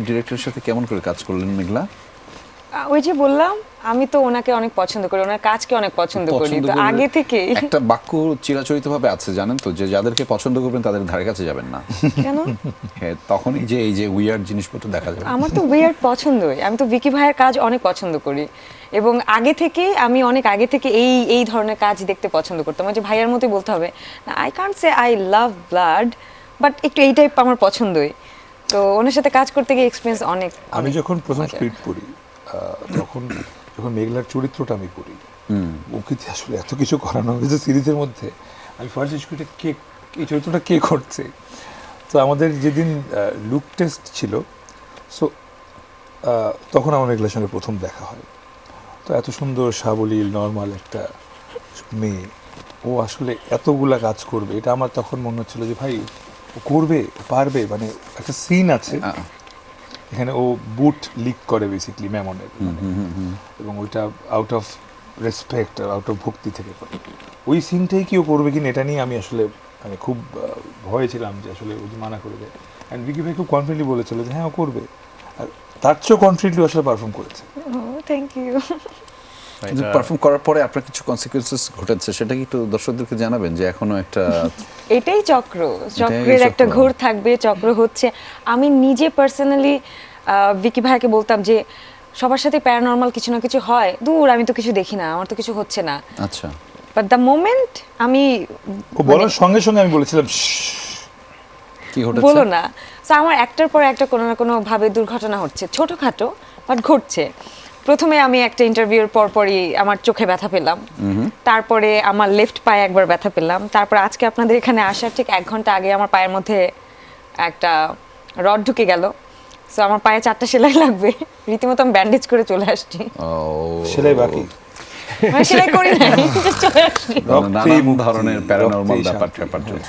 ডিরেক্টরের সাথে কেমন করে কাজ করলেন মেঘলা? ওই যে বললাম, আমি তো ওনাকে অনেক পছন্দ করি, ওনার কাজকে অনেক পছন্দ করি, তো আগে থেকে। একটা বাক্য চিরাচরিতভাবে আছে জানেন তো, যে যাদেরকে পছন্দ করবেন তাদের ধারে কাছে যাবেন না। কেন? হ্যাঁ, তখনই যে এই যে উইয়ার্ড জিনিসপত্র দেখা যাবে। আমার তো উইয়ার্ড পছন্দই, আমি তো ভিকি ভাইয়ের কাজ অনেক পছন্দ করি এবং আগে থেকে আমি অনেক আগে থেকে এই ধরনের কাজ দেখতে পছন্দ করতাম। যে ভাইয়ার মতোই বলতে হবে না, I can't say I love blood, but একটু এই টাইপ আমার পছন্দই। তো ওনার সাথে কাজ করতে গিয়ে এক্সপিরিয়েন্স অনেক। আমি যখন প্রথম স্ক্রিপ্ট পড়ি, যখন মেঘলার চরিত্রটা আমি পড়ি, ওকে আসলে এত কিছু করানো হয়েছে সিরিজের মধ্যে, আমি ফার্স্ট স্ক্রিপ্টে কে এই চরিত্রটা কে করছে। তো আমাদের যেদিন লুক টেস্ট ছিল, সো তখন আমার মেঘলার সঙ্গে প্রথম দেখা হয়। তো এত সুন্দর সাবলীল নর্মাল একটা মেয়ে, ও আসলে এতগুলা কাজ করবে, এটা আমার তখন মনে হচ্ছিল যে ভাই ও করবে, পারবে। মানে একটা সিন আছে এখানে, ও বুট লিক করে বেসিক্যালি ম্যামনের, এবং ওইটা out of respect, out of ভক্তি থেকে করে। ওই সিনটাই কি ও করবে কিনা এটা নিয়ে আমি আসলে মানে খুব ভয়ে ছিলাম যে আসলে ও যে মানা করে দেয়। অ্যান্ড ভিকি ভাই খুব কনফিডেন্টলি বলেছিল যে হ্যাঁ ও করবে, আর তার চেয়েও কনফিডেন্টলি আসলে পারফর্ম করেছে। Thank you. কিন্তু পারফর্ম করার পরে আপনার কিছু কনসিকুয়েন্সেস ঘটেছে, সেটা কি একটু দর্শকদেরকে জানাবেন, যে এখনো একটা এটাই চক্রের একটা ঘোর থাকবে, চক্র হচ্ছে। আমি নিজে পার্সোনালি ভিকি ভাইকে বলতাম যে সবার সাথে প্যারানর্মাল কিছু না কিছু হয়, দূর আমি তো কিছু দেখি না, আমার তো কিছু হচ্ছে না। আচ্ছা, বাট দ্য মোমেন্ট আমি ও বলার সঙ্গে সঙ্গে আমি বলেছিলাম কি ঘটেছে বলো না। সো আমার একটার পর একটা কোনো না কোনো ভাবে দুর্ঘটনা হচ্ছে, ছোটখাটো বাট ঘটছে। প্রথমে আমি একটা ইন্টারভিউর পরপরই আমার চোখে ব্যথা পেলাম, তারপরে আমার লেফট পায়ে একবার ব্যথা পেলাম, তারপর আজকে আপনাদের এখানে আসার ঠিক 1 ঘন্টা আগে আমার পায়ের মধ্যে একটা রড ঢুকে গেল। সো আমার পায়ে 4টা সেলাই লাগবে, রীতিমতো আমি ব্যান্ডেজ করে চলে আসছি। সেলাই বাকি, মানে সেলাই করি নাই, চলে আসছি। নানান ধরনের প্যারানর্মাল ব্যাপার চলছে।